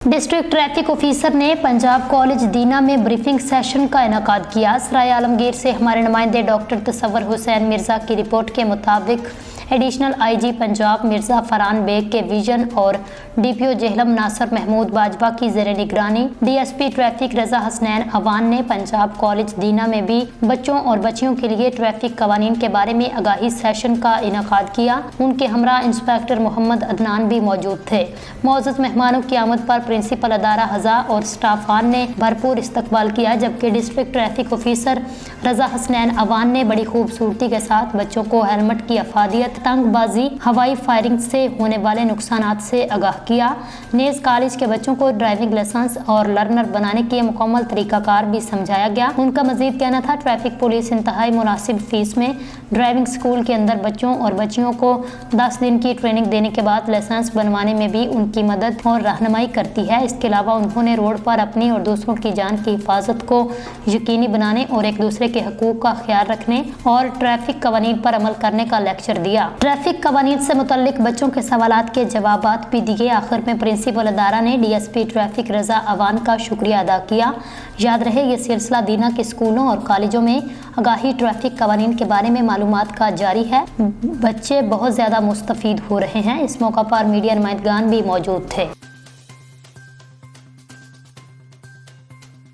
District traffic officer ने Punjab college दीना में briefing session का इनेकाद किया। सराय आलमगीर से हमारे नुमाइंदे डॉक्टर तसव्वुर हुसैन मिर्जा की रिपोर्ट के मुताबिक एडिशनल आईजी पंजाब मिर्जा फरहान बेग के विजन और डीपीओ जेहलम नासर महमूद बाजवा की ज़ेरे निगरानी डीएसपी ट्रैफिक रजा हसनैन अवान ने पंजाब कॉलेज दीना में भी बच्चों और बच्चियों के लिए ट्रैफिक कवानीन के बारे में आगाही सेशन का इनेकाद किया। उनके हमरा इंस्पेक्टर मोहम्मद अदनान भी मौजूद थे। मौजूद मेहमानों की आमद पर प्रिंसिपल अदारा हज़ा और स्टाफान ने भरपूर इस्तकबाल किया, जबकि डिस्ट्रिक्ट ट्रैफिक ऑफिसर रजा हसनैन अवान ने बड़ी खूबसूरती के साथ बच्चों को हेलमेट की अफादियत, तंगबाजी, हवाई फायरिंग से होने वाले नुकसानात से आगाह किया। नेज कॉलेज के बच्चों को ड्राइविंग लाइसेंस और लर्नर बनाने के मुकम्मल तरीकाकार भी समझाया गया। उनका मजीद कहना था, ट्रैफिक पुलिस इंतहाई मुनासिब फीस में ड्राइविंग स्कूल के अंदर बच्चों और बच्चियों को 10 दिन की ट्रेनिंग देने के बाद लाइसेंस बनवाने में भी उनकी मदद और रहनुमाई करती है। इसके अलावा उन्होंने रोड पर अपनी और दूसरों की जान की हिफाजत को यकीनी बनाने और एक दूसरे के हकूक का ख्याल रखने और ट्रैफिक कवानीन पर अमल करने का लेक्चर दिया। ट्रैफिक कवानीन से मुतल्लिक बच्चों के सवालात के जवाबात भी दिए। आखिर में प्रिंसिपल अदारा ने डीएसपी ट्रैफिक रजा अवान का शुक्रिया अदा किया। याद रहे, ये सिलसिला दीना के स्कूलों और कॉलेजों में आगाही ट्रैफिक कवानीन के बारे में मालूमात का जारी है। बच्चे बहुत ज़्यादा मुस्तफीद हो रहे हैं। इस मौका पर मीडिया नुमाइंदगान भी मौजूद थे।